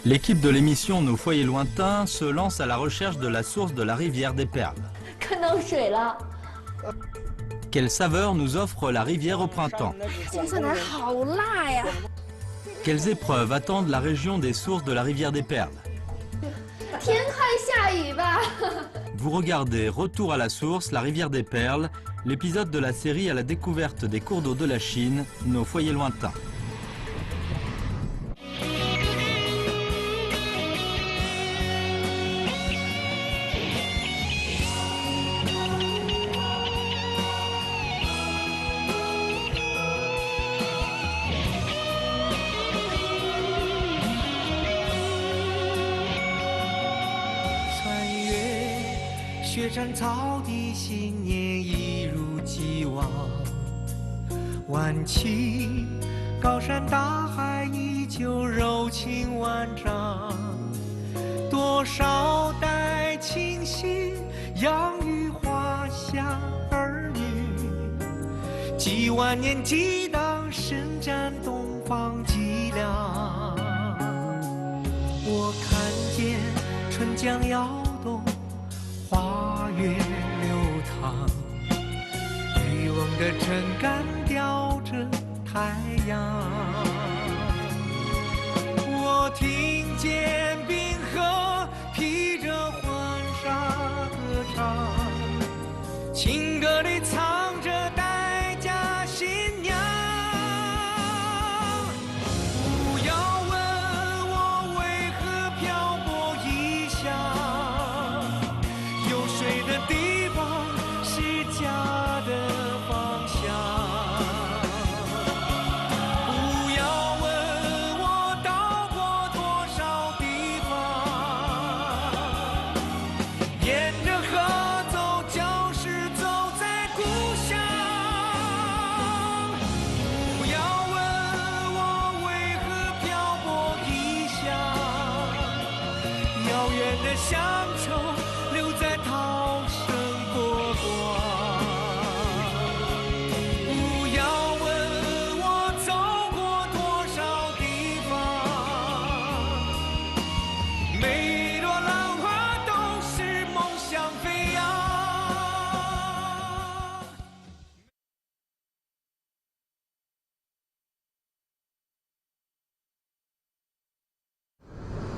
L'équipe de l'émission Nos foyers lointains se lance à la recherche de la source de la rivière des Perles. Quelle saveur nous offre la rivière au printemps? Quelles épreuves attendent la région des sources de la rivière des Perles? Vous regardez Retour à la source, la rivière des Perles, l'épisode de la série à la découverte des cours d'eau de la Chine, Nos foyers lointains.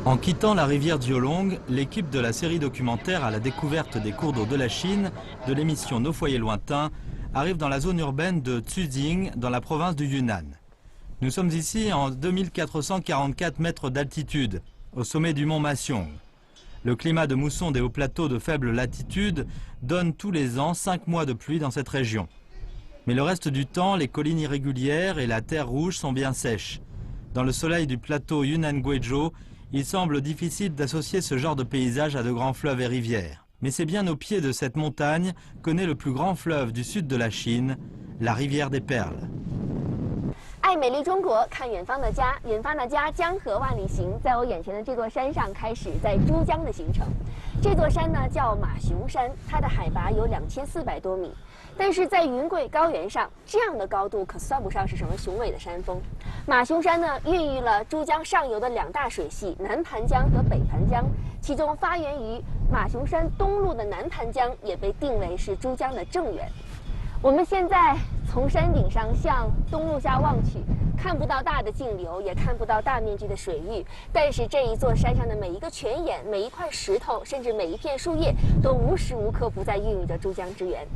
En quittant la rivière Jiolong, l'équipe de la série documentaire à la découverte des cours d'eau de la Chine, de l'émission Nos foyers lointains, arrive dans la zone urbaine de Tuzing, dans la province du Yunnan. Nous sommes ici en 2444 mètres d'altitude, au sommet du mont Masyong. Le climat de mousson des hauts plateaux de faible latitude donne tous les ans 5 mois de pluie dans cette région. Mais le reste du temps, les collines irrégulières et la terre rouge sont bien sèches. Dans le soleil du plateau Yunnan-Guizhou, il semble difficile d'associer ce genre de paysage à de grands fleuves et rivières. Mais c'est bien au pied de cette montagne que naît le plus grand fleuve du sud de la Chine, la rivière des Perles. 爱美丽中国，看远方的家，远方的家，江河万里行，在我眼前的这座山上开始在珠江的行程。这座山呢叫马熊山，它的海拔有2400多米，但是在云贵高原上，这样的高度可算不上是什么雄伟的山峰。马熊山呢孕育了珠江上游的2大水系南盘江和北盘江，其中发源于马熊山东麓的南盘江也被定为是珠江的正源。我们现在从山顶上向东路下望去，看不到大的径流，也看不到大面积的水域，但是这一座山上的每一个泉眼、每一块石头，甚至每一片树叶，都无时无刻不在孕育着珠江之源。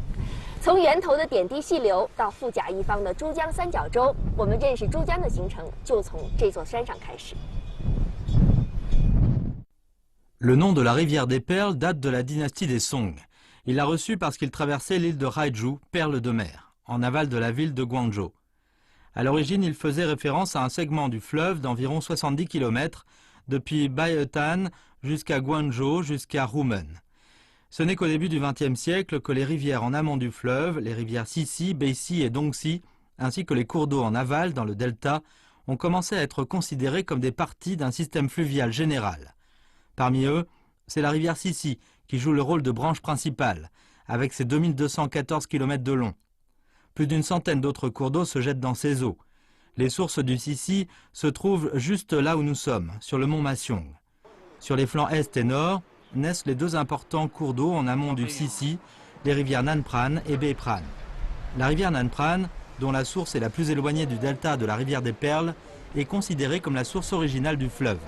从源头的点滴细流到富甲一方的珠江三角洲，我们认识珠江的行程就从这座山上开始。Le nom de la rivière des Perles date de la dynastie des Song. Il l'a reçu parce qu'il traversait l'île de Haizhou, perle de mer, en aval de la ville de Guangzhou. À l'origine, il faisait référence à un segment du fleuve d'environ 70 km, depuis Baietan jusqu'à Guangzhou, jusqu'à Roumen. Ce n'est qu'au début du XXe siècle que les rivières en amont du fleuve, les rivières Sisi, Beisi et Dongxi, ainsi que les cours d'eau en aval dans le delta, ont commencé à être considérés comme des parties d'un système fluvial général. Parmi eux, c'est la rivière Sisi qui joue le rôle de branche principale, avec ses 2214 km de long. Plus d'une centaine d'autres cours d'eau se jettent dans ces eaux. Les sources du Sissi se trouvent juste là où nous sommes, sur le mont Masyong. Sur les flancs est et nord naissent les deux importants cours d'eau en amont du Sissi, les rivières Nan Pran et Bae Pran. La rivière Nan Pran, dont la source est la plus éloignée du delta de la rivière des Perles, est considérée comme la source originale du fleuve.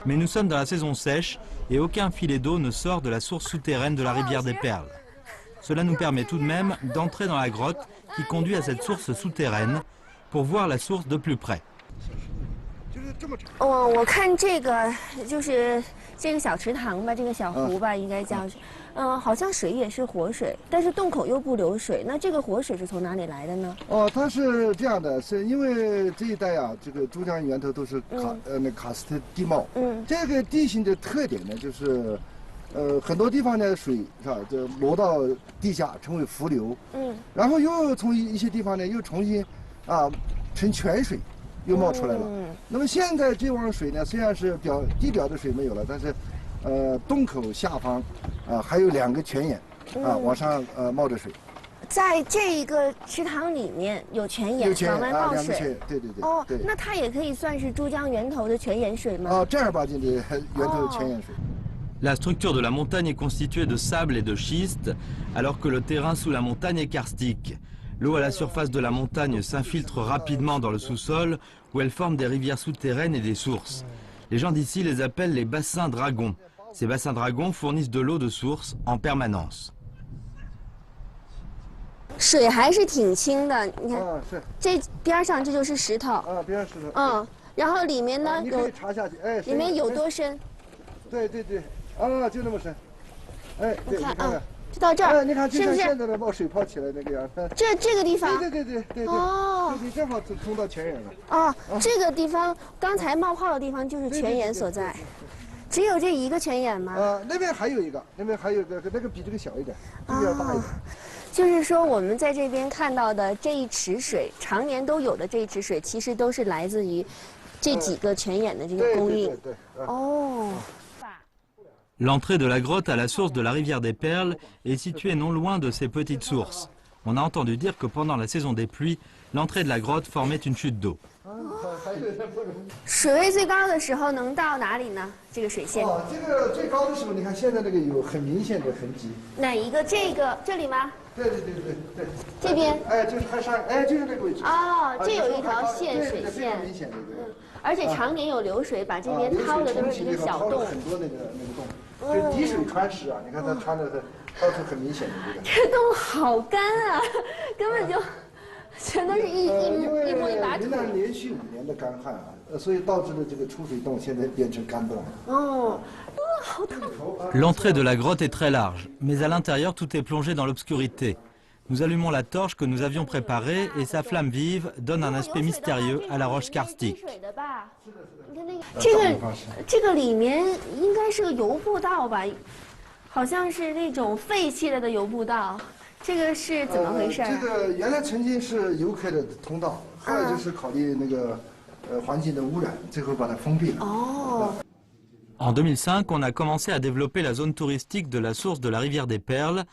Mais nous sommes dans la saison sèche et aucun filet d'eau ne sort de la source souterraine de la rivière des Perles. Cela nous permet tout de même d'entrer dans la grotte qui conduit à cette source souterraine pour voir la source de plus près. 哦，我看这个就是这个小池塘吧，这个小湖吧，应该叫是，好像水也是活水，但是洞口又不流水，那这个活水是从哪里来的呢？哦，它是这样的，是因为这一带啊，这个珠江源头都是喀斯特地貌，这个地形的特点呢，就是很多地方的水是吧，就落到地下成为伏流，然后又从一些地方呢又重新成泉水。 又冒出来了。那么现在这汪水呢，虽然是地表的水没有了，但是，洞口下方，还有2个泉眼，往上冒着水。在这一个池塘里面有泉眼往外冒水。对对对。哦，那它也可以算是珠江源头的泉眼水吗？正儿八经的源头泉眼水。 La structure de la montagne est constituée de sable et de schiste, alors que le terrain sous la montagne est karstique. L'eau à la surface de la montagne s'infiltre rapidement dans le sous-sol, où elle forme des rivières souterraines et des sources. Les gens d'ici les appellent les bassins dragons. Ces bassins dragons fournissent de l'eau de source en permanence. 水还是挺清的，你看，这边上这就是石头。边上石头。然后里面呢有，查下去，里面有多深？对对对，就那么深。你看啊。 就到这儿，你看，就像是不是现在的冒水泡起来那个样？这个地方，对，哦，你正好通到泉眼了。哦，这个地方刚才冒泡的地方就是泉眼所在，只有这一个泉眼吗？那边还有一个，那边还有一个，那个比这个小一点，这个要大一点。就是说，我们在这边看到的这一池水，常年都有的这一池水，其实都是来自于这几个泉眼的这个供应。对。哦。 L'entrée de la grotte à la source de la rivière des Perles est située non loin de ces petites sources. On a entendu dire que pendant la saison des pluies, l'entrée de la grotte formait une chute d'eau. 水位最高的时候能到哪里呢？这个水线？这个最高的时候，你看现在那个有很明显的痕迹。哪一个？这里吗？对。这边？就是它上，就是那个位置。哦，这有一条线，水线。明显的一个。而且常年有流水，把这边掏的都是一个小洞。很多那个洞。 就滴水穿石啊！你看它穿的，掏出很明显的这个。这洞好干啊，根本就全都是一摸一把土。云南连续5年的干旱啊，所以导致了这个出水洞现在变成干洞了。哦，好痛。L'entrée de la grotte est très large, mais à l'intérieur tout est plongé dans l'obscurité. Nous allumons la torche que nous avions préparée et sa flamme vive donne un aspect mystérieux à la roche karstique. 这个里面应该是个油步道吧，好像是那种废弃了的油步道。这个是怎么回事？这个原来曾经是游客的通道，后来就是考虑那个环境的污染，最后把它封闭了。哦。 En 2005, on a commencé à développer la zone touristique de la source de la rivière des Perles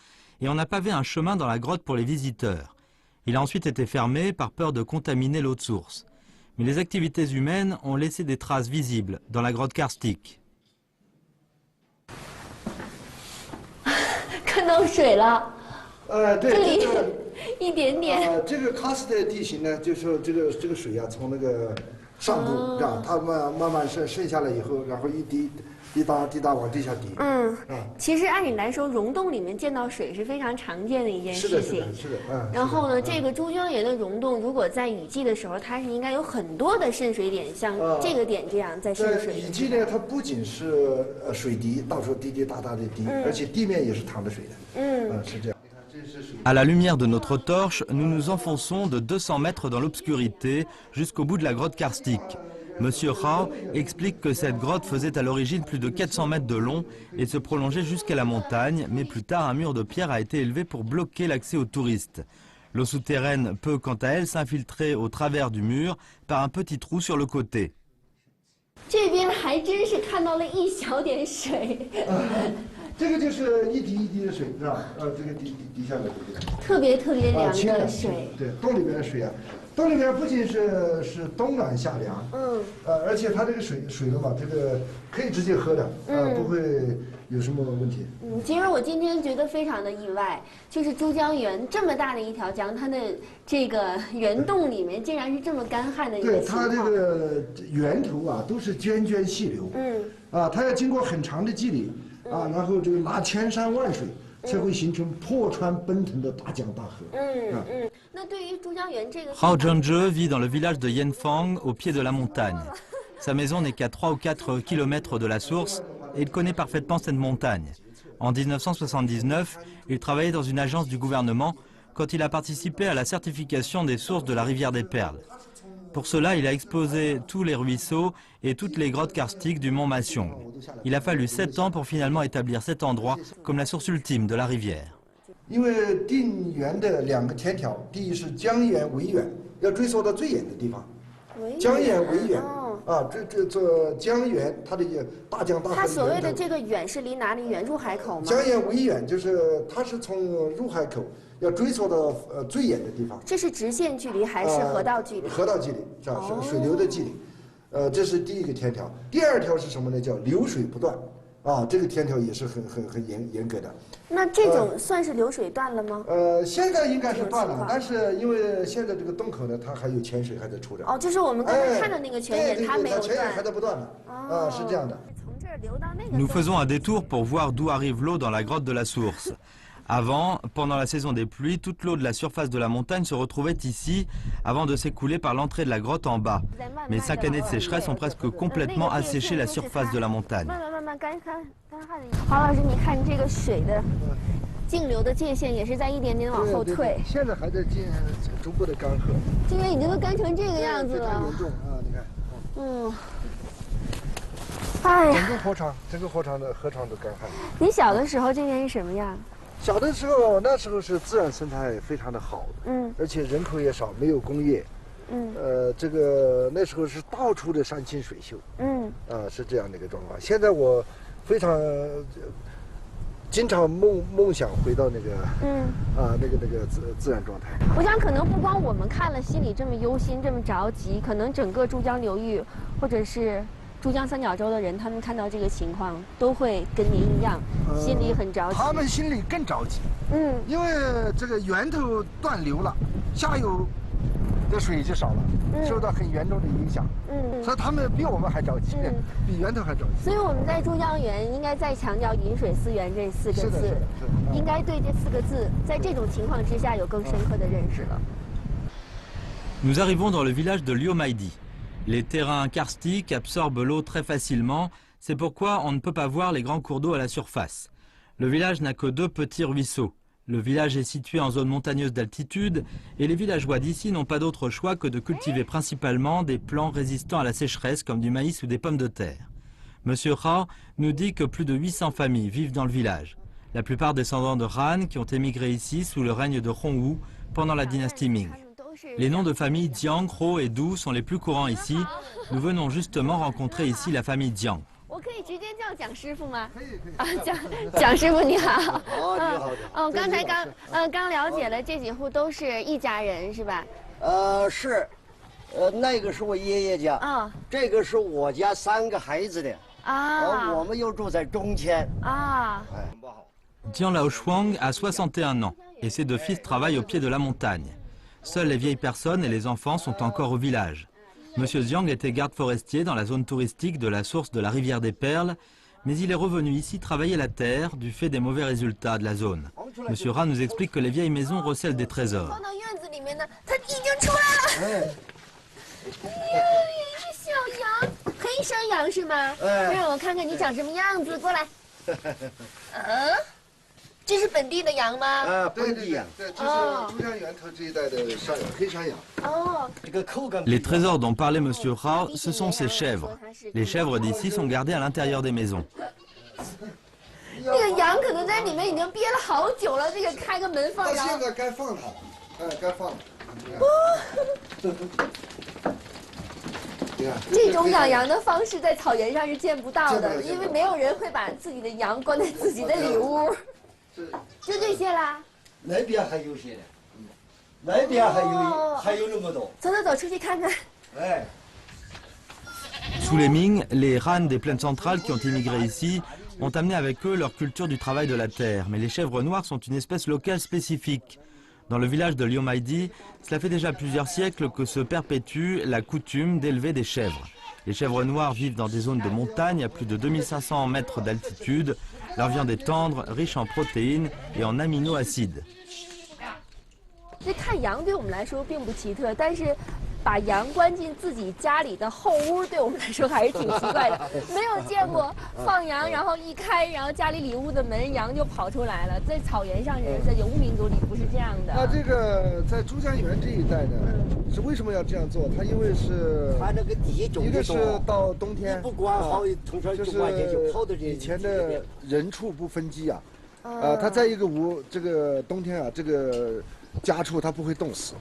et on a pavé un chemin dans la grotte pour les visiteurs. Il a ensuite été fermé par peur de contaminer l'eau de source. Mais les activités humaines ont laissé des traces visibles dans la grotte karstique. 看到水了。对，这里一点点。这个喀斯特地形呢，就是说这个水啊，从那个上部，是吧？它慢慢渗下来以后，然后滴答往地下滴。其实按理来说，溶洞里面见到水是非常常见的一件事情。是的。然后呢，这个珠江源的溶洞，如果在雨季的时候，它是应该有很多的渗水点，像这个点这样在渗水。雨季呢，它不仅是水滴，到处滴答的滴，而且地面也是淌着水的。是这样。 À la lumière de notre torche, nous nous enfonçons de 200 mètres dans l'obscurité jusqu'au bout de la grotte karstique. Monsieur Rao explique que cette grotte faisait à l'origine plus de 400 mètres de long et se prolongeait jusqu'à la montagne, mais plus tard un mur de pierre a été élevé pour bloquer l'accès aux touristes. L'eau souterraine peut quant à elle s'infiltrer au travers du mur par un petit trou sur le côté. 这边还真是看到了一小点水。这个就是一滴一滴的水，是吧？这个滴下来的，特别凉的水。对，洞里边的水啊，洞里面不仅是冬暖夏凉，而且它这个水了嘛，这个可以直接喝的，不会有什么问题。其实我今天觉得非常的意外，就是珠江源这么大的一条江，它的这个源洞里面竟然是这么干旱的一个情况。对，它这个源头啊都是涓涓细流，它要经过很长的距离然后这个拿千山万水。才会形成破川奔腾的大江大河。Hao Zhengzhe vit dans le village de Yanfang, au pied de la montagne. Sa maison n'est qu'à 3 ou 4 kilomètres de la source et il connaît parfaitement cette montagne. En 1979, il travaillait dans une agence du gouvernement quand il a participé à la certification des sources de la rivière des Perles. Pour cela, il a exposé tous les ruisseaux et toutes les grottes karstiques du mont Masyong. Il a fallu 7 ans pour finalement établir cet endroit comme la source ultime de la rivière. 因为定源的2个天条，第一是江源为源，要追溯到最远的地方。江源为源这江源，它的大江大河。它所谓的这个远是离哪里远？入海口吗？江源为源就是它是从入海口要追溯到最远的地方。这是直线距离还是河道距离？河道距离是吧？水流的距离。这是第一个天条。第2条是什么呢？叫流水不断。这个天条也是很严格的。那这种算是流水断了吗？现在应该是断了，但是因为现在这个洞口呢，它还有泉水还在出着。就是我们刚才看的那个泉眼，它没有断。泉眼还在不断呢。是这样的。Nous faisons un détour pour voir d'où arrive l'eau dans la grotte de la source. Avant, pendant la saison des pluies, toute l'eau de la surface de la montagne se retrouvait ici avant de s'écouler par l'entrée de la grotte en bas. Mais 5 années de sécheresse ont presque complètement asséché la surface de la montagne. 黄老师，你看这个水的径流的界限也是在一点点往后退。现在还在逐步的干涸。今天已经都干成这个样子了。非常严重你看。哎呀，整个河床都干旱。你小的时候这边是什么样？小的时候，那时候是自然生态非常的好，而且人口也少，没有工业，这个那时候是到处的山清水秀，是这样的一个状况。现在我非常经常梦想回到那个自然状态。我想可能不光我们看了心里这么忧心这么着急，可能整个珠江流域或者是珠江三角洲的人，他们看到这个情况都会跟您一样，心里很着急。他们心里更着急，因为这个源头断流了，下游的水就少了，受到很严重的影响。所以他们比我们还着急，比源头还着急。所以我们在珠江源应该再强调“饮水思源”这4个字，应该对这4个字在这种情况之下有更深刻的认识了。Nous arrivons dans le village de Liumaidi. Les terrains karstiques absorbent l'eau très facilement, c'est pourquoi on ne peut pas voir les grands cours d'eau à la surface. Le village n'a que 2 petits ruisseaux. Le village est situé en zone montagneuse d'altitude et les villageois d'ici n'ont pas d'autre choix que de cultiver principalement des plants résistants à la sécheresse comme du maïs ou des pommes de terre. Monsieur Hao nous dit que plus de 800 familles vivent dans le village. La plupart descendants de Han qui ont émigré ici sous le règne de Hongwu pendant la dynastie Ming. Les noms de famille Jiang, Ho et Du sont les plus courants ici. Nous venons justement rencontrer ici la famille Jiang. 我可以直接叫蒋师傅吗？蒋师傅你好。刚才刚了解了，这几户都是一家人是吧？是，那个是我爷爷家，这个是我家3个孩子的，我们又住在中间。Jiang Laoshuang a 61 ans et ses 2 fils travaillent au pied de la montagne. Seules les vieilles personnes et les enfants sont encore au village. Monsieur Jiang était garde forestier dans la zone touristique de la source de la rivière des Perles, mais il est revenu ici travailler la terre du fait des mauvais résultats de la zone. Monsieur Ra nous explique que les vieilles maisons recèlent des trésors. Les trésors dont parlait Monsieur Rao, ce sont ces chèvres. Les chèvres d'ici sont gardées à l'intérieur des maisons. 那个羊可能在里面已经憋了好久了，这个开个门放羊。现在该放它，该放了。这种养羊的方式在草原上是见不到的，因为没有人会把自己的羊关在自己的里屋。就这些啦。那边还有些呢。那边还有那么多。走走走，出去看看。哎。 Sous les Ming, les Han des plaines centrales qui ont immigré ici ont amené avec eux leur culture du travail de la terre. Mais les chèvres noires sont une espèce locale spécifique. Dans le village de Liumaidi, cela fait déjà plusieurs siècles que se perpétue la coutume d'élever des chèvres. Les chèvres noires vivent dans des zones de montagne à plus de 2500 mètres d'altitude. Leur viande est tendre, riche en protéines et en aminoacides. 把羊关进自己家里的后屋，对我们来说还是挺奇怪的。没有见过放羊，然后一开，然后家里里屋的门，羊就跑出来了。在草原上，在游牧民族里不是这样的。那这个在珠江源这一带呢，是为什么要这样做？它因为是它那个地种一个是到冬天不管好，就是以前的人畜不分居啊，它在一个这个冬天啊，这个家畜它不会冻死，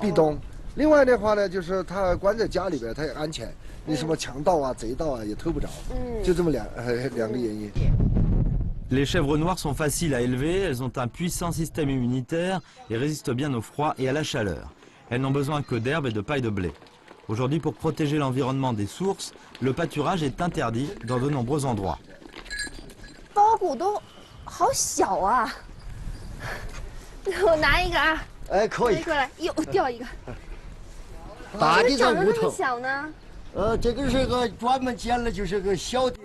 避冬。 另外的话呢，就是它关在家里边，它也安全。你什么强盗啊、贼盗啊也偷不着。就这么两个原因。Les chèvres noires sont faciles à élever, elles ont un puissant système immunitaire et résistent bien au froid et à la chaleur. Elles n'ont besoin que d'herbe et de paille de blé. Aujourd'hui, pour protéger l'environnement des sources, le pâturage est interdit dans de nombreux endroits. 包谷都好小啊！我拿一个啊。哎，可以。过来，哟，掉一个。 大的在屋头。小呢？这个是个专门捡了，就是个小的。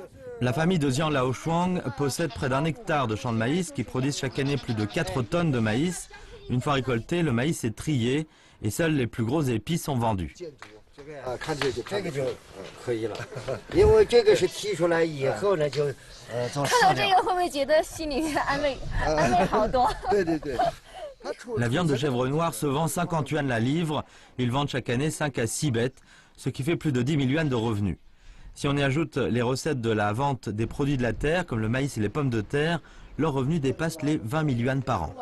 La famille de Jiang Laoshuang possède près d'1 hectare de champs de maïs qui produisent chaque année plus de 4 tonnes de maïs. Une fois récolté, le maïs est trié et seuls les plus gros épis sont vendus. 看这个就可以了，因为这个是提出来以后呢，就看到这个会不会觉得心里面安慰好多？对对对。 La viande de chèvre noire se vend 50 yuan la livre. Ils vendent chaque année 5 à 6 bêtes, ce qui fait plus de 10 000 yuan de revenus. Si on y ajoute les recettes de la vente des produits de la terre, comme le maïs et les pommes de terre, leurs revenus dépassent les 20 000 yuan par an.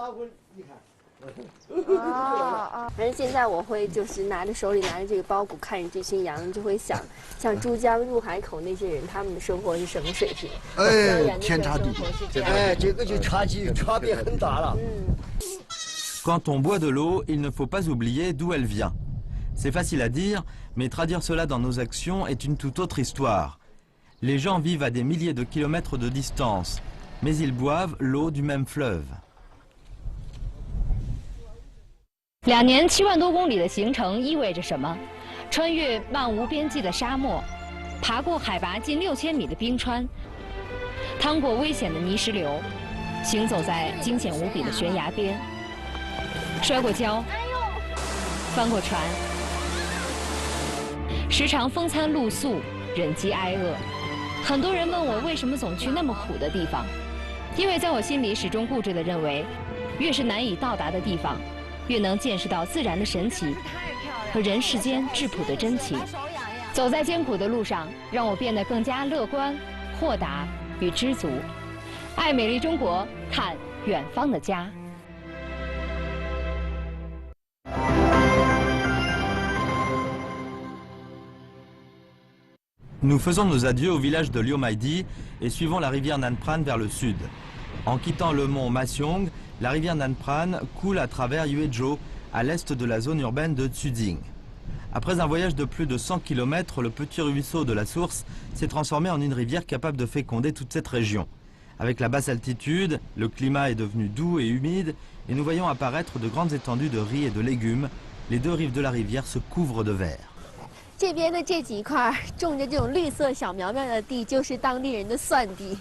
反正现在我会就是手里拿着这个包谷，看着这群羊，就会想，像珠江入海口那些人，他们的生活是什么水平？哎，天差地别。哎，这个就差别很大了。Quand on boit de l'eau, il ne faut pas oublier d'où elle vient. C'est facile à dire, mais traduire cela dans nos actions est une toute autre histoire. Les gens vivent à des milliers de kilomètres de distance, mais ils boivent l'eau du même fleuve. 2年7万多公里的行程意味着什么？穿越漫无边际的沙漠，爬过海拔近6000米的冰川，趟过危险的泥石流，行走在惊险无比的悬崖边。 摔过跤，翻过船，时常风餐露宿，忍饥挨饿。很多人问我为什么总去那么苦的地方，因为在我心里始终固执地认为，越是难以到达的地方，越能见识到自然的神奇和人世间质朴的真情。走在艰苦的路上，让我变得更加乐观、豁达与知足。爱美丽中国，看远方的家。 Nous faisons nos adieux au village de Liumaidi et suivons la rivière Nanpran vers le sud. En quittant le mont Masyong, la rivière Nanpran coule à travers Yuezhou, à l'est de la zone urbaine de Tuzing. Après un voyage de plus de 100 km, le petit ruisseau de la source s'est transformé en une rivière capable de féconder toute cette région. Avec la basse altitude, le climat est devenu doux et humide et nous voyons apparaître de grandes étendues de riz et de légumes. Les deux rives de la rivière se couvrent de vert. 这边的这几块种着这种绿色小苗苗的地，就是当地人的蒜地。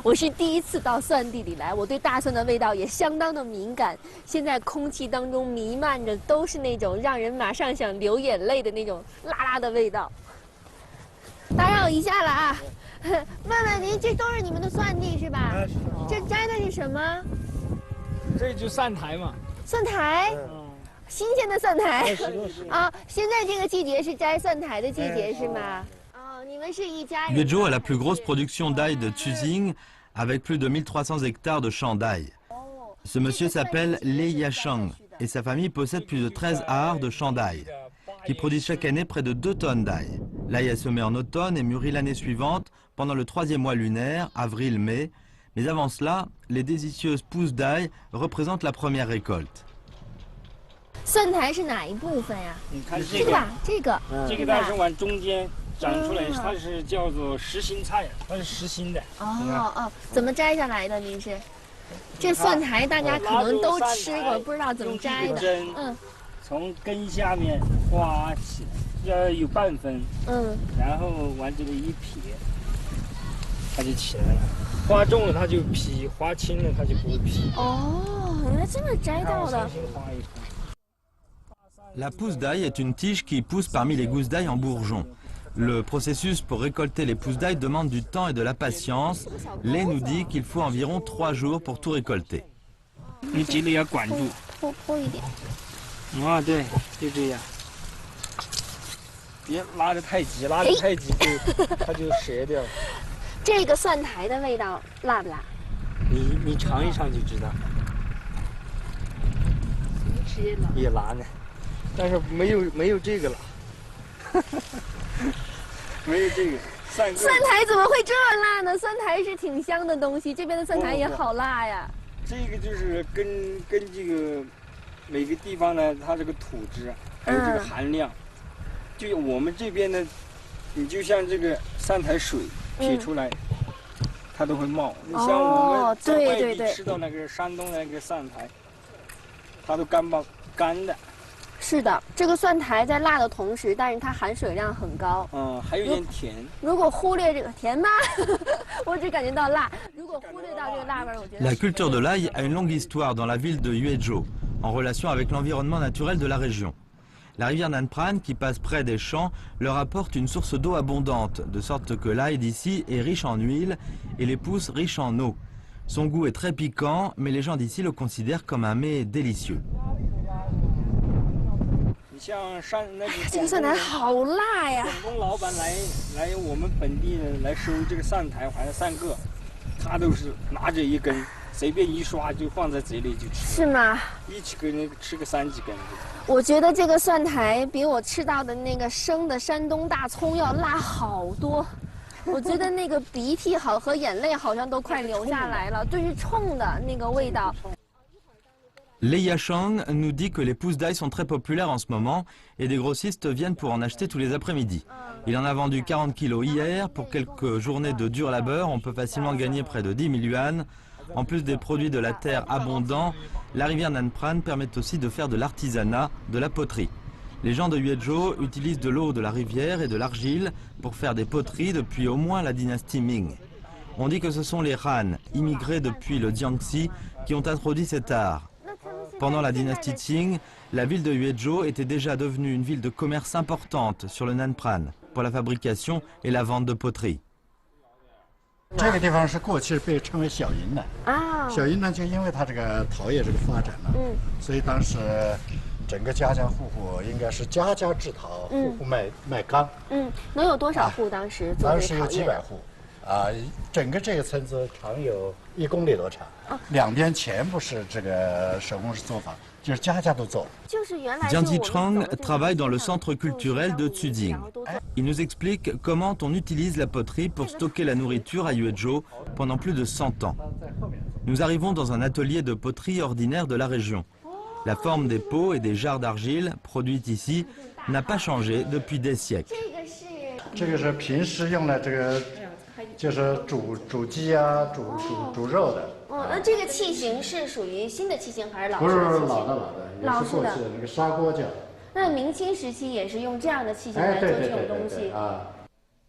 我是第一次到蒜地里来，我对大蒜的味道也相当的敏感。现在空气当中弥漫着都是那种让人马上想流眼泪的那种辣辣的味道。打扰一下了啊，问问您，这都是你们的蒜地是吧？这摘的是什么？这就蒜苔嘛。蒜苔。 新鲜的蒜苔啊！现在这个季节是摘蒜苔的季节是吗？哦，你们是一家人。Yuezhou a la plus grosse production d'ail de Tuzing, avec plus de 1300 hectares de champs d'ail. Ce monsieur s'appelle Lei Yashang et sa famille possède plus de 13 arts de champs d'ail, qui produisent chaque année près de 2 tonnes d'ail. L'ail est semé en automne et mûrit l'année suivante, pendant le 3e mois lunaire, avril-mai. Mais avant cela, les délicieuses pousses d'ail représentent la première récolte. 蒜苔是哪一部分呀？你看这个吧，这个。这个它是往中间长出来，它是叫做实心菜，它是实心的。哦，怎么摘下来的？您是？这蒜苔大家可能都吃过，不知道怎么摘的。从根下面刮起来，要有半分。然后往这个一撇，它就起来了。花重了它就劈，花轻了它就不劈。哦，原来这么摘到的。La pousse d'ail est une tige qui pousse parmi les gousses d'ail en bourgeon. Le processus pour récolter les pousses d'ail demande du temps et de la patience. Lei nous dit qu'il faut environ 3 jours pour tout récolter. 你记得要管住，剖一点。啊，对，就这样。别拉得太急，拉得太急它就折掉了。这个蒜苔的味道辣不辣？你尝一尝就知道。也辣呢，但是没有这个辣。没有这个蒜苔怎么会这么辣呢？蒜苔是挺香的东西，这边的蒜苔也好辣呀。这个就是跟这个每个地方呢，它这个土质还有这个含量，就我们这边呢，你就像这个蒜苔水撇出来，它都会冒。你像我们在外地吃到那个山东那个蒜苔，它都干的。是的，这个蒜苔在辣的同时，但是它含水量很高。还有点甜。如果忽略这个甜吗？我只感觉到辣。如果忽略到这个辣味，我觉得。La culture de l'ail a une longue histoire dans la ville de Yuezhou, en relation avec l'environnement naturel de la région. La rivière Nan Pran, qui passe près des champs, leur apporte une source d'eau abondante, de sorte que l'ail d'ici est riche en huile et les pousses riches en eau. Son goût est très piquant, mais les gens d'ici le considèrent comme un mets délicieux. 像这个蒜苔好辣呀！广东老板来我们本地人来收这个蒜苔，好像3个，他都是拿着一根，随便一刷就放在嘴里就吃。是吗？一起跟那个吃个3几根。我觉得这个蒜苔比我吃到的那个生的山东大葱要辣好多。我觉得那个鼻涕和眼泪好像都快流下来了，就是冲的那个味道。Lei Yashang nous dit que les pousses d'ail sont très populaires en ce moment et des grossistes viennent pour en acheter tous les après-midi. Il en a vendu 40 kilos hier. Pour quelques journées de dur labeur, on peut facilement gagner près de 10 000 yuan. En plus des produits de la terre abondants, la rivière Nan Pran permet aussi de faire de l'artisanat, de la poterie. Les gens de Yuezhou utilisent de l'eau de la rivière et de l'argile pour faire des poteries depuis au moins la dynastie Ming. On dit que ce sont les Han, immigrés depuis le Jiangxi, qui ont introduit cet art. Pendant la dynastie Qing, la ville de Yuezhou était déjà devenue une ville de commerce importante sur le Nan Pran pour la fabrication et la vente de poterie. 这个地方是过去被称为小云南啊，小云南就因为它这个陶业这个发展了，所以当时整个家家户户应该是家家制陶，户户卖钢。能有多少户当时做这个陶业？当时有几百户。整个这个村子长有1公里多长，两边全部是这个手工作坊，就是家家都做。Jiang Zichang travaille dans le centre culturel de Tsuding. Il nous explique comment on utilise la poterie pour stocker la nourriture à Yuezhou pendant plus de 100 ans. Nous arrivons dans un atelier de poterie ordinaire de la région. La forme des pots et des jarres d'argile produites ici n'a pas changé depuis des siècles. 这个是平时用的这个。就是煮鸡啊，煮肉的。那这个器型是属于新的器型还是老式的？不是老的，也是过去的那个砂锅叫。那明清时期也是用这样的器型来做这种东西。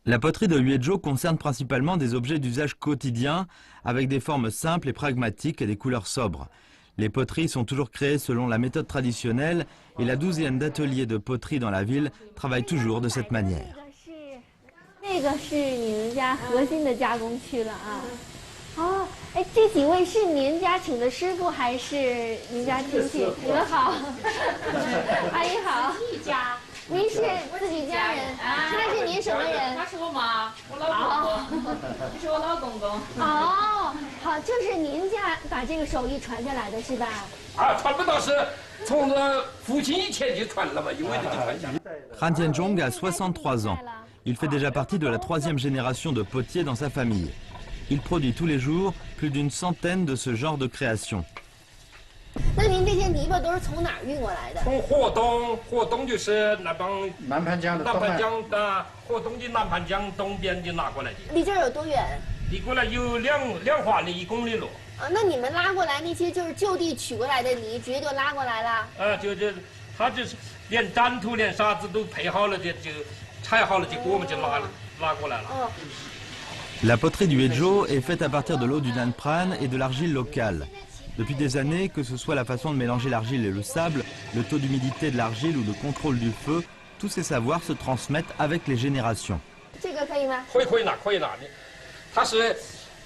La poterie de Yuezhou concerne principalement des objets d'usage quotidien avec des formes simples et pragmatiques et des couleurs sobres. Les poteries sont toujours créées selon la méthode traditionnelle et la douzaine d'ateliers de poterie dans la ville travaillent toujours de cette manière. 这个是你们家核心的加工区了啊！哦，哎，这几位是您家请的师傅还是您家亲戚？你们好，阿姨好。一家，您是自己家人？那是您什么人？他是我妈，我老公公，这是我老公公。哦，好，就是您家把这个手艺传下来的是吧？传不到是从我父亲以前就传了嘛，因为就传下来。Han Tianzhong a 63 ans. Il fait déjà partie de la 3e génération de potiers dans sa famille. Il produit tous les jours plus d'une centaine de ce genre de créations. 那您这些泥巴都都是从哪儿运过来的？从河东就是那帮南盘江的南盘江的河东的南盘江东边就拿过来的。离这儿有多远？离过来有两华里1公里路。啊，那你们拉过来那些就是就地取过来的泥，直接就拉过来了？他就是连粘土连沙子都配好了的，就踩好了，结果我们就拉过来了。哦。 La poterie du Huézhou est faite à partir de l'eau du Nan Pran et de l'argile locale. Depuis des années, que ce soit la façon de mélanger l'argile et le sable, le taux d'humidité de l'argile ou le contrôle du feu, tous ces savoirs se transmettent avec les générations. 这个可以吗？可以拿。它是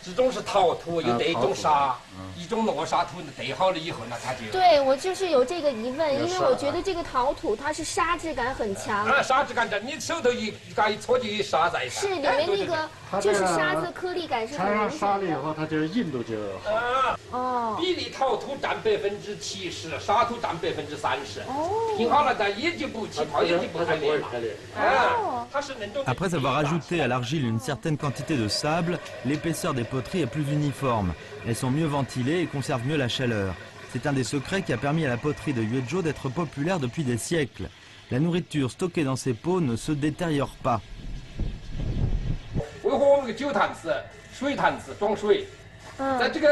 这种是陶土，有这种沙，一种糯沙土兑好了以后呢，它就。对，我就是有这个疑问，因为我觉得这个陶土它是沙质感很强。沙质感的，你手头一搓就有沙在。是里面那个就是沙子颗粒感是很明显的。沙了以后，它就硬度就好。哦。比例陶土占70%，沙土占30%。哦。拼好了再也就不起泡，也就不开裂了。哦。它是那种。Après avoir ajouté à l'argile une certaine quantité de sable, l'épaisseur des poteries est plus uniforme. Elles sont mieux ventilées et conservent mieux la chaleur. C'est un des secrets qui a permis à la poterie de Huézhou d'être populaire depuis des siècles. La nourriture stockée dans ces pots ne se détériore pas. 为何我们酒坛子、水坛子装水，在这个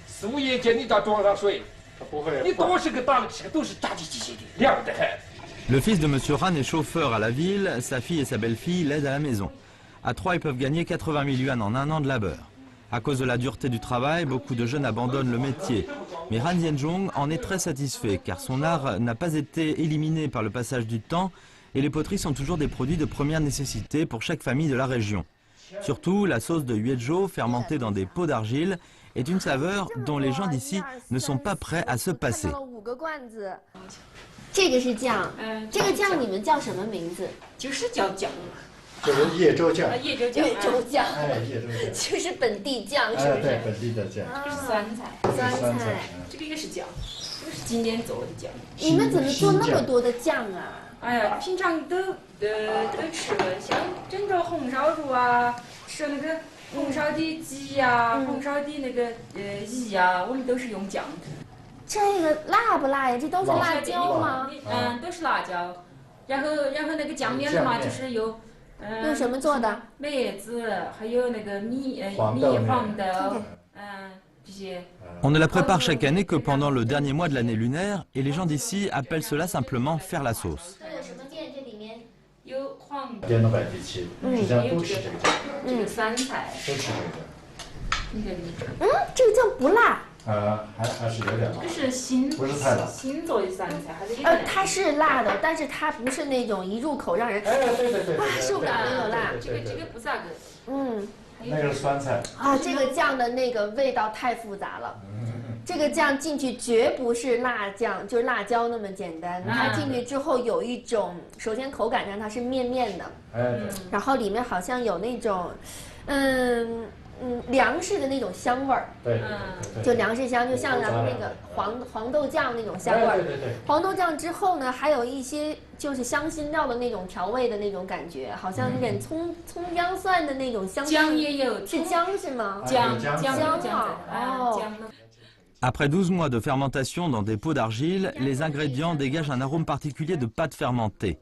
4、5夜间你只要装上水，不会，你多少个打了这个都是炸鸡机械的，凉得很。 Le fils de M. Han est chauffeur à la ville, sa fille et sa belle-fille l'aident à la maison. À 3, ils peuvent gagner 80 000 yuan en 1 an de labeur. À cause de la dureté du travail, beaucoup de jeunes abandonnent le métier. Mais Han Yanzhong en est très satisfait car son art n'a pas été éliminé par le passage du temps et les poteries sont toujours des produits de première nécessité pour chaque famille de la région. Surtout, la sauce de Huézhou fermentée dans des pots d'argile est une saveur dont les gens d'ici ne sont pas prêts à se passer. 这个是酱，这个酱你们叫什么名字？就是叫酱，就是叶州酱。叶州酱，叶州酱，叶州酱，就是本地酱，是不是？对，本地的酱。这是酸菜，酸菜，这个也是酱，这个是今年做的酱。你们怎么做那么多的酱啊？哎呀，平常都吃，像整着红烧肉啊，吃那个红烧的鸡呀，红烧的那个鱼呀，我们都是用酱。 这个辣不辣呀？这都是辣椒吗？都是辣椒。然后那个酱面嘛，就是有用什么做的？梅子，还有那个米黄豆，这些。On ne la prépare chaque année que pendant le dernier mois de l'année lunaire et les gens d'ici appellent cela simplement faire la sauce. 有黄豆。滇东北地区，实际上都吃这个酱。这个酸菜。都吃这个酱。这个酱不辣。 还是有点辣，这是新做的酸菜，还是它是辣的，但是它不是那种一入口让人哇受不了那种辣。这个不咋个，那个是酸菜啊，这个酱的那个味道太复杂了。这个酱进去绝不是辣酱，就是辣椒那么简单。它进去之后有一种，首先口感上它是面面的，然后里面好像有那种，粮食的那种香味儿，对，就粮食香，就像咱们那个黄豆酱那种香味儿。黄豆酱之后呢，还有一些就是香辛料的那种调味的那种感觉，好像有点葱姜蒜的那种香。姜也有，是姜是吗？姜哦。 Après 12 mois de fermentation dans des pots d'argile, les ingrédients dégagent un arôme particulier de pâte fermentée.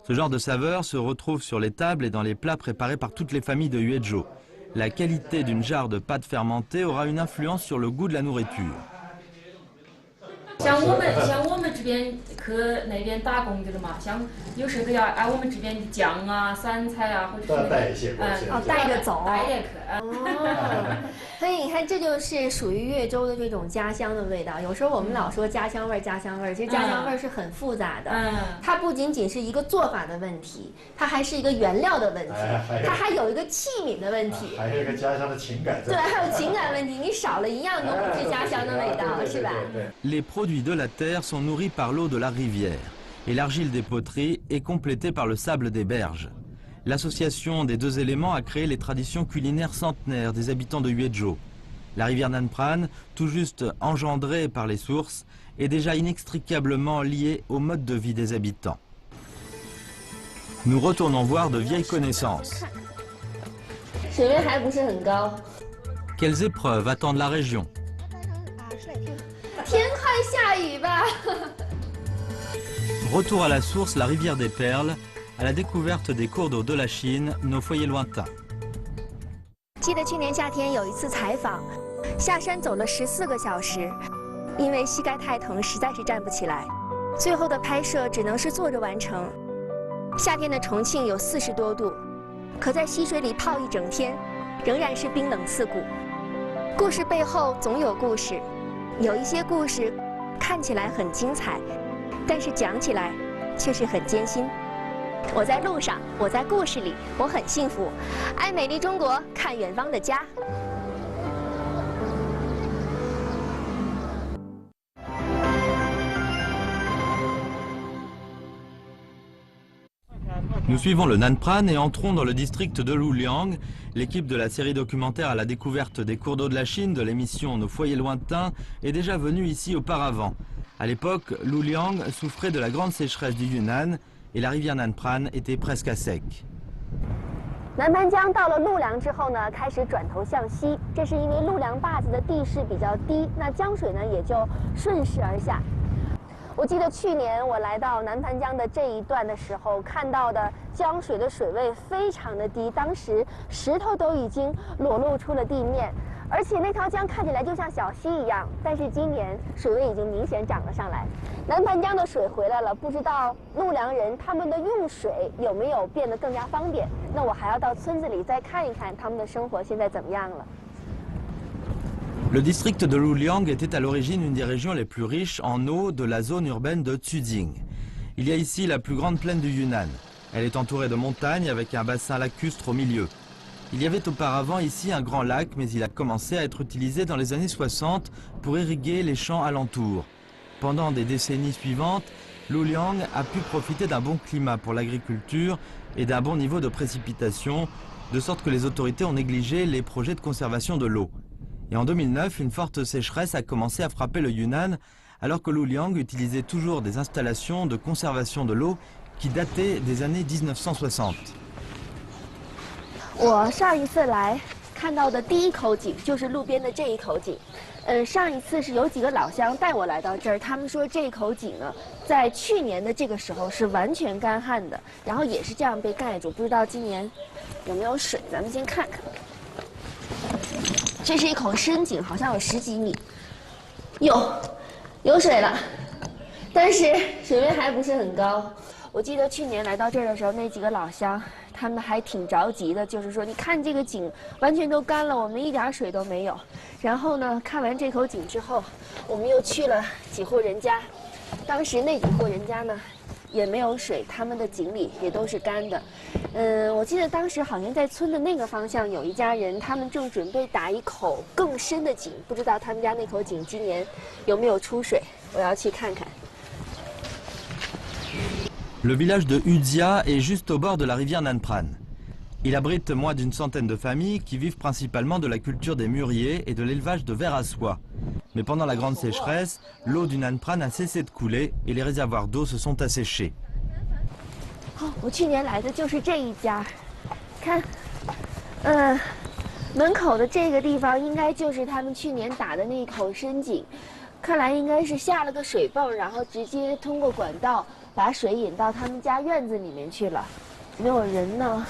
Ce genre de saveur se retrouve sur les tables et dans les plats préparés par toutes les familles de Huézhou. La qualité d'une jarre de pâte fermentée aura une influence sur le goût de la nourriture. 像我们这边去那边打工的了嘛，像有时候要我们这边的酱啊、酸菜啊，或者是带一些过去，带着走，带着去。所以你看，这就是属于越州的这种家乡的味道。有时候我们老说家乡味儿，家乡味儿，其实家乡味儿是很复杂的。它不仅仅是一个做法的问题，它还是一个原料的问题，它还有一个器皿的问题，还有一个家乡的情感。对，还有情感问题，你少了一样都不是家乡的味道，是吧？ Les produits de la terre sont nourris par l'eau de la rivière et l'argile des poteries est complétée par le sable des berges. L'association des deux éléments a créé les traditions culinaires centenaires des habitants de Huézhou. La rivière Nan Pran, tout juste engendrée par les sources, est déjà inextricablement liée au mode de vie des habitants. Nous retournons voir de vieilles connaissances. Quelles épreuves attendent la région? 天快下雨吧。Retour à la source, la rivière des Perles, à la découverte des cours d'eau de la Chine, nos foyers lointains. 记得去年夏天有一次采访，下山走了14个小时，因为膝盖太疼，实在是站不起来。最后的拍摄只能是坐着完成。夏天的重庆有40多度，可在溪水里泡一整天，仍然是冰冷刺骨。故事背后总有故事，有一些故事看起来很精彩，但是讲起来却是很艰辛。我在路上，我在故事里，我很幸福。爱美丽中国，看远方的家。Nous suivons le Nan Pran et entrons dans le district de Luliang. L'équipe de la série documentaire à la découverte des cours d'eau de la Chine de l'émission Nos foyers lointains est déjà venue ici auparavant. À l'époque, Luliang souffrait de la grande sécheresse du Yunnan et la rivière Nan Pran était presque à sec. 南盘江到了陆梁之后呢，开始转头向西，这是因为陆梁坝子的地势比较低，那江水呢也就顺势而下。我记得去年我来到南盘江的这一段的时候，看到的江水的水位非常的低，当时石头都已经裸露出了地面，而且那条江看起来就像小溪一样。但是今年水位已经明显涨了上来，南盘江的水回来了，不知道陆梁人他们的用水有没有变得更加方便？那我还要到村子里再看一看他们的生活现在怎么样了。Le district de Luliang était à l'origine une des régions les plus riches en eau de la zone urbaine de Tuzing. Il y a ici la plus grande plaine du Yunnan. Elle est entourée de montagnes avec un bassin lacustre au milieu. Il y avait auparavant ici un grand lac, mais il a commencé à être utilisé dans les années 60 pour irriguer les champs alentours. Pendant des décennies suivantes, Luliang a pu profiter d'un bon climat pour l'agriculture et d'un bon niveau de précipitation, de sorte que les autorités ont négligé les projets de conservation de l'eau. Et en 2009, une forte sécheresse a commencé à frapper le Yunnan, alors que Luliang utilisait toujours des installations de conservation de l'eau qui dataient des années 1960. 我上一次来看到的第一口井就是路边的这一口井。上一次是有几个老乡带我来到这儿，他们说这口井呢，在去年的这个时候是完全干旱的，然后也是这样被盖住，不知道今年有没有水，咱们先看看。这是一口深井，好像有10几米，有水了，但是水位还不是很高。我记得去年来到这儿的时候，那几个老乡他们还挺着急的，就是说你看这个井完全都干了，我们一点水都没有。然后呢，看完这口井之后，我们又去了几户人家，当时那几户人家呢也没有水，他们的井里也都是干的。我记得当时好像在村的那个方向有一家人，他们正准备打一口更深的井，不知道他们家那口井今年有没有出水，我要去看看。Le village de Udzia est juste au bord de la rivière Nan Pran. Il abrite moins d'une centaine de familles qui vivent principalement de la culture des mûriers et de l'élevage de vers à soie. Mais pendant la grande sécheresse, l'eau du Nan Pran a cessé de couler et les réservoirs d'eau se sont asséchés. 我去年来的就是这一家，看，门口的这个地方应该就是他们去年打的那口深井，看来应该是下了个水泵，然后直接通过管道把水引到他们家院子里面去了。没有人呢。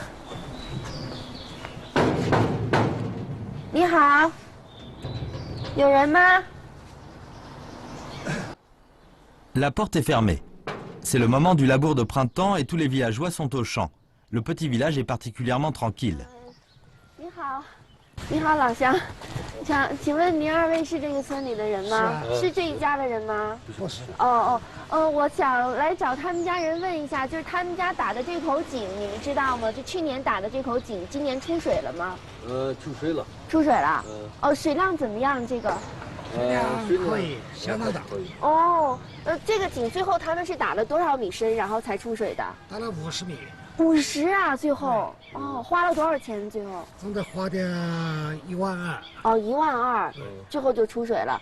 你好，有人吗？ La porte est fermée. C'est le moment du labour de printemps et tous les villageois sont au champ. Le petit village est particulierement tranquille. 你好，你好，老乡，请问您2位是这个村里的人吗？是这一家的人吗？不是。我想来找他们家人问一下，就是他们家打的这口井，你们知道吗？就去年打的这口井，今年出水了吗？出水了。出水了。水量怎么样？这个？ 可以，相当大。这个井最后他们是打了多少米深，然后才出水的？打了50米。50啊，最后花了多少钱？最后？总得花点1万2。1万2，最后就出水了。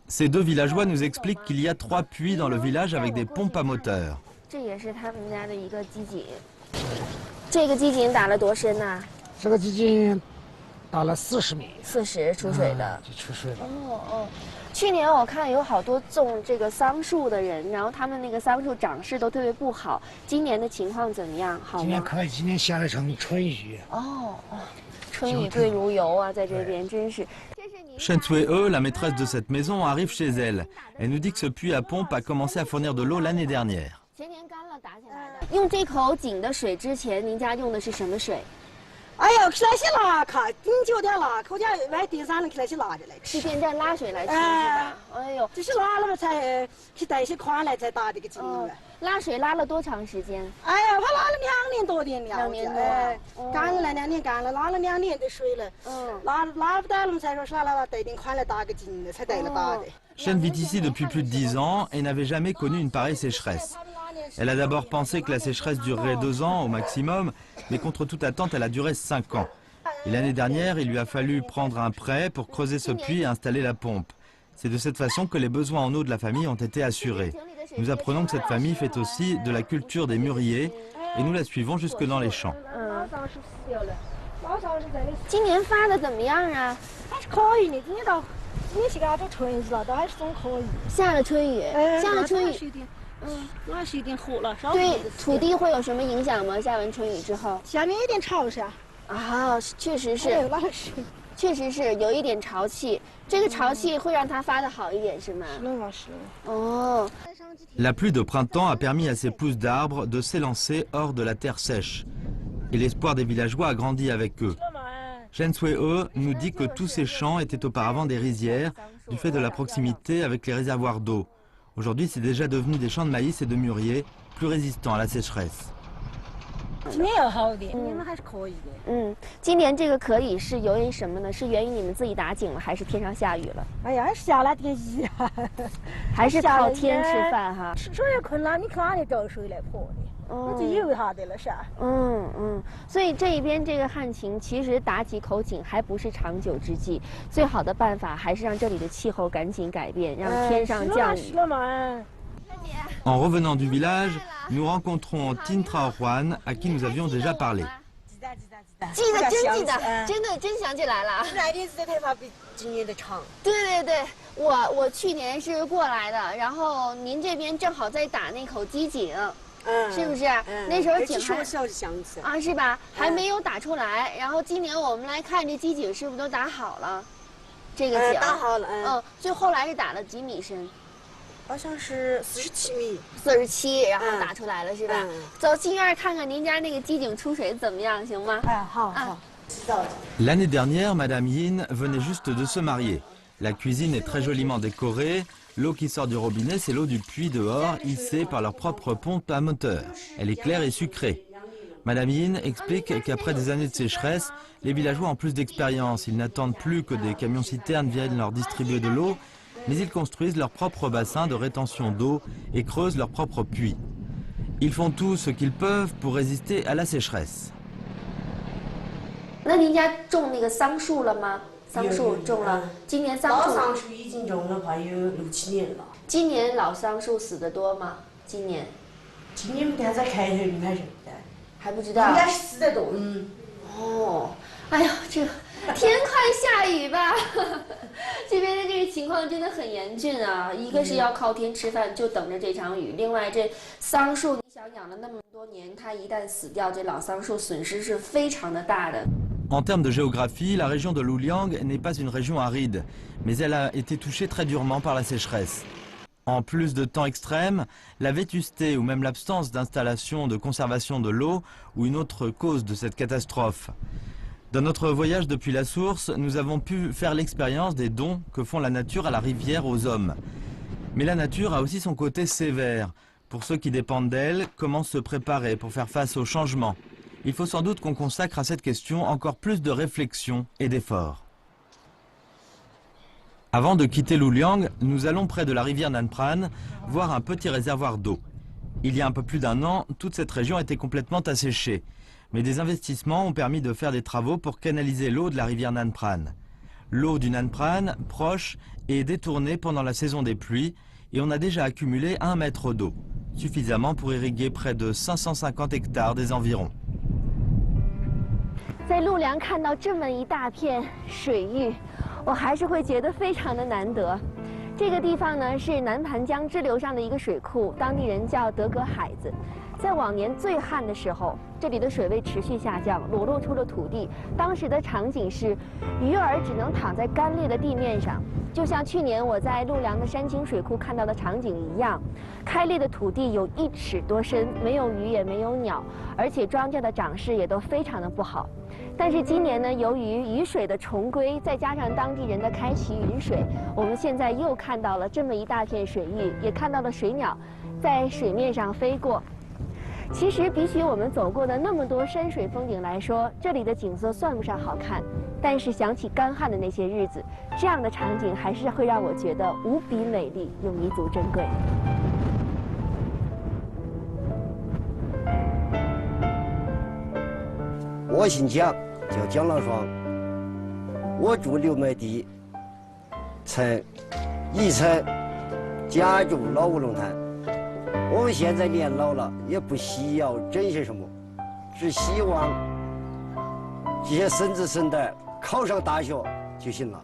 Ces deux villageois nous expliquent qu'il y a 3 puits dans le village avec des pompes à moteur. 这也是他们家的一个机井。这个机井打了多深呢？这个机井到了40米。40出水的。就出水了。哦。去年我看有好多种这个桑树的人，然后他们那个桑树长势都特别不好。今年的情况怎么样？好吗？今年可以，今年下了场春雨。哦。春雨贵如油啊，在这边真是。Shen Cui-e, la maîtresse de cette maison, arrive chez elle. Elle nous dit que ce puits à pompe a commencé à fournir de l'eau l'année dernière. 前年干了打起来的。用这口井的水之前，您家用的是什么水？哎呦，去那些拉卡，你就点拉，口家外地上的去那些拉的来吃。是变成拉水来吃是吧？哎呦，这是拉了嘛才去带些宽来才打这个井了。拉水拉了多长时间？哎呀，他拉了2年多点了。2年多。哎，干了2年干了，拉了2年的水了。拉不带了嘛才说是拉带点宽来打个井的，才带了打的。Shen vit ici depuis plus de 10 ans et n'avait jamais connu une pareille sécheresse. Elle a d'abord pensé que la sécheresse durerait 2 ans au maximum, mais contre toute attente, elle a duré 5 ans. Et l'année dernière, il lui a fallu prendre un prêt pour creuser ce puits et installer la pompe. C'est de cette façon que les besoins en eau de la famille ont été assurés. Nous apprenons que cette famille fait aussi de la culture des mûriers et nous la suivons jusque dans les champs. 今年发的怎么样啊？还是可以的，今年去给它都春雨了，都还是总可以。下了春雨，下了春雨。那是有点火了。对土地会有什么影响吗？下完春雨之后，下面有点潮湿。啊，确实是，确实是有一点潮气。这个潮气会让它发的好一点，是吗？是。哦。La pluie de printemps a permis à ces pousses d'arbres de s'élancer hors de la terre sèche. Et l'espoir des villageois a grandi avec eux. Shen Cui-e nous dit que tous ces champs étaient auparavant des rizières du fait de la proximité avec les réservoirs d'eau. Aujourd'hui, c'est déjà devenu des champs de maïs et de mûriers plus résistants à la sécheresse. 今年要好一点，今年还是可以的。今年这个可以是由于什么呢？是源于你们自己打井了，还是天上下雨了？哎呀，下了点雨啊，还是靠天吃饭哈。吃水也困了，你看哪里找水来泼的？我就有它的了是。所以这一边这个旱情，其实打几口井还不是长久之计，最好的办法还是让这里的气候赶紧改变，让天上降雨。En revenant du village, nous rencontrons Tin Trao Juan, à qui nous avions déjà parlé. 记得，真想起来了。来年子的头发比今年的长。对，我去年是过来的，然后您这边正好在打那口机井，是不是？那时候井还小的箱子啊，是吧？还没有打出来。然后今年我们来看这机井是不是都打好了？这个井打好了，所以后来是打了几米深？好像是47米，47，然后打出来了是吧？走进院看看您家那个机井出水怎么样，行吗？好。L'année dernière, Madame Yin venait juste de se marier. La cuisine est très joliment décorée. L'eau qui sort du robinet, c'est l'eau du puits dehors, hissée par leur propre pompe à moteur. Elle est claire et sucrée. Madame Yin explique qu'après des années de sécheresse, les villageois ont plus d'expérience. Ils n'attendent plus que des camions-citernes viennent leur distribuer de l'eau, mais ils construisent leur propre bassin de rétention d'eau et creusent leur propre puits. Ils font tout ce qu'ils peuvent pour résister à la sécheresse. 那您家种那个桑树了吗？桑树种了，今年桑树。老桑树已经种了快有6、7年了。今年老桑树死得多吗？今年还在开头，应该是还不知道。应该是死得多。哎呀，这天快下雨吧！这边的这个情况真的很严峻啊！一个是要靠天吃饭，就等着这场雨；另外，这桑树，你想养了那么多年，它一旦死掉，这老桑树损失是非常的大的。En termes de géographie, la région de Luliang n'est pas une région aride, mais elle a été touchée très durement par la sécheresse. En plus de temps extrême, la vétusté ou même l'absence d'installation de conservation de l'eau ou une autre cause de cette catastrophe. Dans notre voyage depuis la source, nous avons pu faire l'expérience des dons que font la nature à la rivière aux hommes. Mais la nature a aussi son côté sévère. Pour ceux qui dépendent d'elle, comment se préparer pour faire face aux changements? Il faut sans doute qu'on consacre à cette question encore plus de réflexion et d'efforts. Avant de quitter Luliang, nous allons près de la rivière Nan Pran voir un petit réservoir d'eau. Il y a un peu plus d'1 an, toute cette région était complètement asséchée. Mais des investissements ont permis de faire des travaux pour canaliser l'eau de la rivière Nan Pran. L'eau du Nan Pran, proche, est détournée pendant la saison des pluies et on a déjà accumulé 1 mètre d'eau, suffisamment pour irriguer près de 550 hectares des environs. 在陆良看到这么一大片水域，我还是会觉得非常的难得。这个地方呢是南盘江支流上的一个水库，当地人叫德格海子。在往年最旱的时候，这里的水位持续下降，裸露出了土地。当时的场景是，鱼儿只能躺在干裂的地面上，就像去年我在陆良的山清水库看到的场景一样。开裂的土地有1尺多深，没有鱼也没有鸟，而且庄稼的长势也都非常的不好。但是今年呢，由于雨水的重归，再加上当地人的开启云水，我们现在又看到了这么一大片水域，也看到了水鸟在水面上飞过。其实比起我们走过的那么多山水风景来说，这里的景色算不上好看，但是想起干旱的那些日子，这样的场景还是会让我觉得无比美丽又弥足珍贵。我姓蒋，叫蒋老双，我住刘麦地，曾一层家住老乌龙潭。我们现在年老了，也不需要整些什么，只希望这些孙子孙辈考上大学就行了。